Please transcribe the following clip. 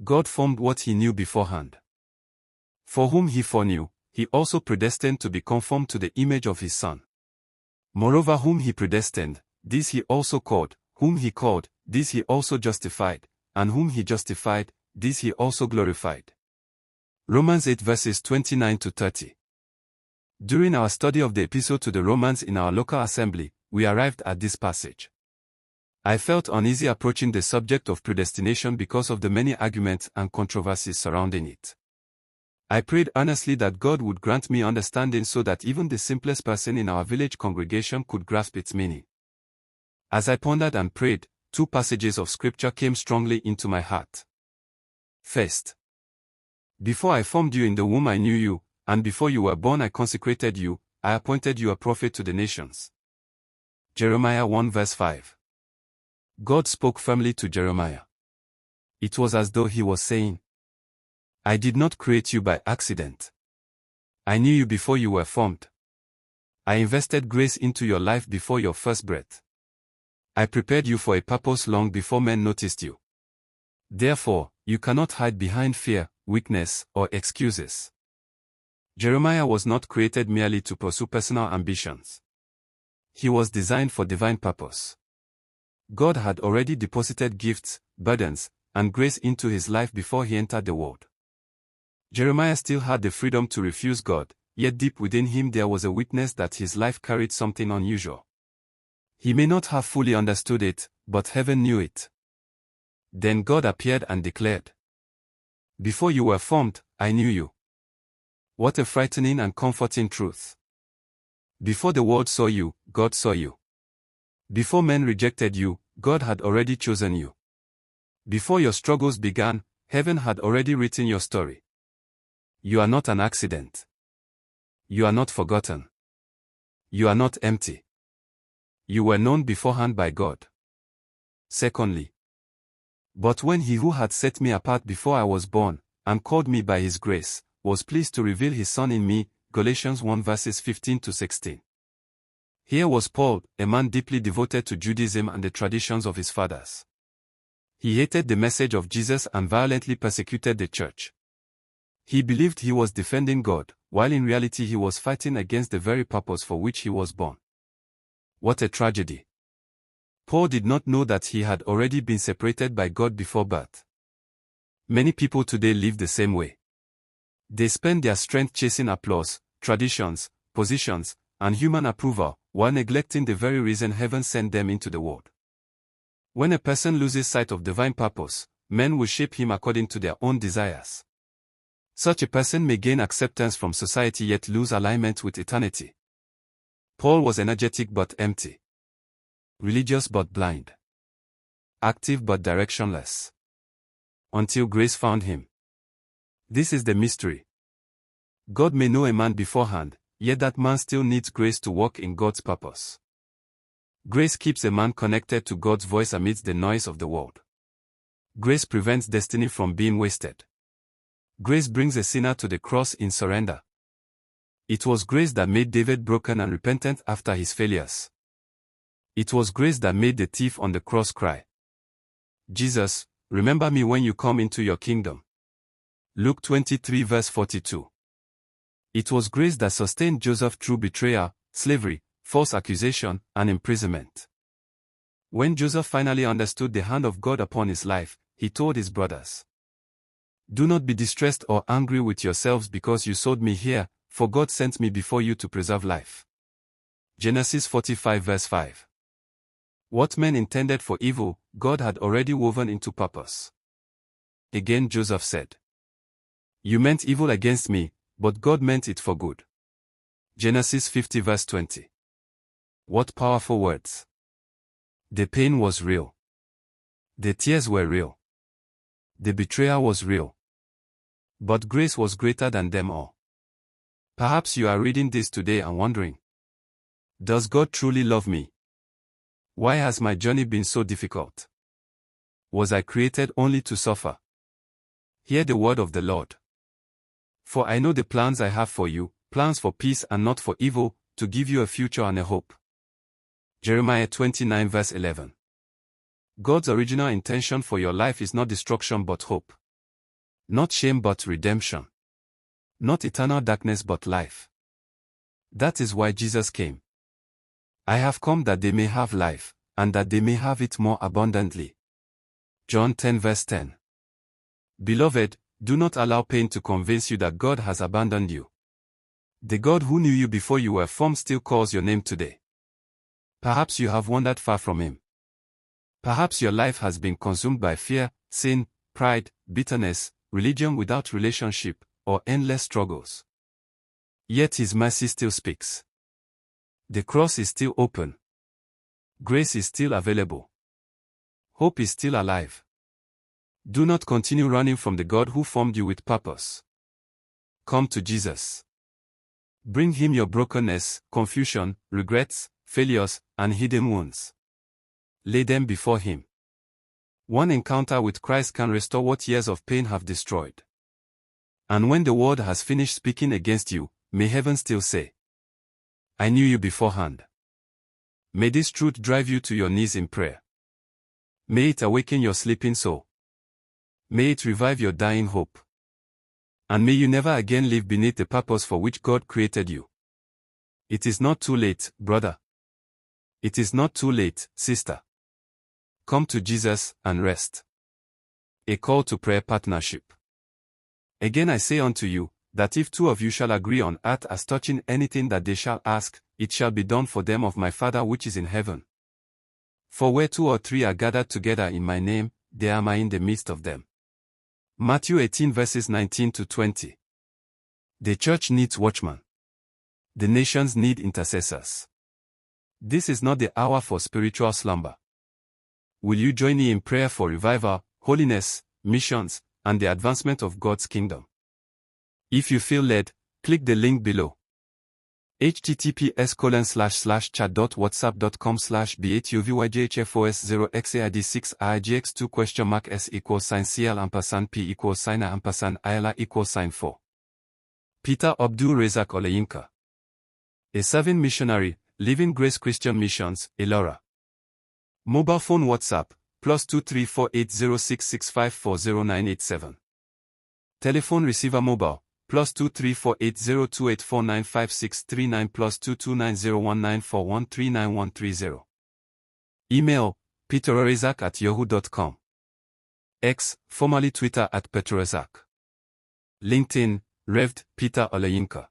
God formed what he knew beforehand. For whom he foreknew, he also predestined to be conformed to the image of his Son. Moreover, whom he predestined, these he also called; whom he called, these he also justified; and whom he justified, these he also glorified. Romans 8 verses 29 to 30. During our study of the epistle to the Romans in our local assembly, we arrived at this passage. I felt uneasy approaching the subject of predestination because of the many arguments and controversies surrounding it. I prayed earnestly that God would grant me understanding so that even the simplest person in our village congregation could grasp its meaning. As I pondered and prayed, two passages of scripture came strongly into my heart. First, before I formed you in the womb I knew you, and before you were born I consecrated you, I appointed you a prophet to the nations. Jeremiah 1 verse 5. God spoke firmly to Jeremiah. It was as though he was saying, I did not create you by accident. I knew you before you were formed. I invested grace into your life before your first breath. I prepared you for a purpose long before men noticed you. Therefore, you cannot hide behind fear, weakness, or excuses. Jeremiah was not created merely to pursue personal ambitions. He was designed for divine purpose. God had already deposited gifts, burdens, and grace into his life before he entered the world. Jeremiah still had the freedom to refuse God, yet deep within him there was a witness that his life carried something unusual. He may not have fully understood it, but heaven knew it. Then God appeared and declared, Before you were formed, I knew you. What a frightening and comforting truth. Before the world saw you, God saw you. Before men rejected you, God had already chosen you. Before your struggles began, heaven had already written your story. You are not an accident. You are not forgotten. You are not empty. You were known beforehand by God. Secondly, but when he who had set me apart before I was born, and called me by his grace, was pleased to reveal his Son in me, Galatians 1 verses 15 to 16. Here was Paul, a man deeply devoted to Judaism and the traditions of his fathers. He hated the message of Jesus and violently persecuted the church. He believed he was defending God, while in reality he was fighting against the very purpose for which he was born. What a tragedy. Paul did not know that he had already been separated by God before birth. Many people today live the same way. They spend their strength chasing applause, traditions, positions, and human approval, while neglecting the very reason heaven sent them into the world. When a person loses sight of divine purpose, men will shape him according to their own desires. Such a person may gain acceptance from society yet lose alignment with eternity. Paul was energetic but empty. Religious but blind. Active but directionless. Until grace found him. This is the mystery. God may know a man beforehand, yet that man still needs grace to walk in God's purpose. Grace keeps a man connected to God's voice amidst the noise of the world. Grace prevents destiny from being wasted. Grace brings a sinner to the cross in surrender. It was grace that made David broken and repentant after his failures. It was grace that made the thief on the cross cry, Jesus, remember me when you come into your kingdom. Luke 23 verse 42. It was grace that sustained Joseph through betrayal, slavery, false accusation, and imprisonment. When Joseph finally understood the hand of God upon his life, he told his brothers, Do not be distressed or angry with yourselves because you sold me here, for God sent me before you to preserve life. Genesis 45 verse 5. What men intended for evil, God had already woven into purpose. Again Joseph said, You meant evil against me, but God meant it for good. Genesis 50 verse 20. What powerful words. The pain was real. The tears were real. The betrayal was real. But grace was greater than them all. Perhaps you are reading this today and wondering, does God truly love me? Why has my journey been so difficult? Was I created only to suffer? Hear the word of the Lord. For I know the plans I have for you, plans for peace and not for evil, to give you a future and a hope. Jeremiah 29 verse 11. God's original intention for your life is not destruction but hope. Not shame but redemption. Not eternal darkness but life. That is why Jesus came. I have come that they may have life, and that they may have it more abundantly. John 10 verse 10. Beloved, do not allow pain to convince you that God has abandoned you. The God who knew you before you were formed still calls your name today. Perhaps you have wandered far from Him. Perhaps your life has been consumed by fear, sin, pride, bitterness, religion without relationship, or endless struggles. Yet His mercy still speaks. The cross is still open. Grace is still available. Hope is still alive. Do not continue running from the God who formed you with purpose. Come to Jesus. Bring Him your brokenness, confusion, regrets, failures, and hidden wounds. Lay them before Him. One encounter with Christ can restore what years of pain have destroyed. And when the world has finished speaking against you, may heaven still say, I knew you beforehand. May this truth drive you to your knees in prayer. May it awaken your sleeping soul. May it revive your dying hope. And may you never again live beneath the purpose for which God created you. It is not too late, brother. It is not too late, sister. Come to Jesus and rest. A call to prayer partnership. Again I say unto you, that if two of you shall agree on earth as touching anything that they shall ask, it shall be done for them of my Father which is in heaven. For where 2 or 3 are gathered together in my name, there am I in the midst of them. Matthew 18 verses 19 to 20. The church needs watchmen. The nations need intercessors. This is not the hour for spiritual slumber. Will you join me in prayer for revival, holiness, missions, and the advancement of God's kingdom? If you feel led, click the link below. https://chat.whatsapp.com/BHUVYJ4S0XAID6IGX2?mark S=sign CL&PI=IL=4. Peter Abdul-Razaq Oleyinka. A serving missionary, Living Grace Christian Missions, Elora. Mobile phone WhatsApp, +2348066540987. Telephone receiver mobile, +2348028495639 +2290194139130. Email, peterrazaq@yahoo.com. X, formerly Twitter @peterrazaq. LinkedIn, Revd. Peter Oleyinka.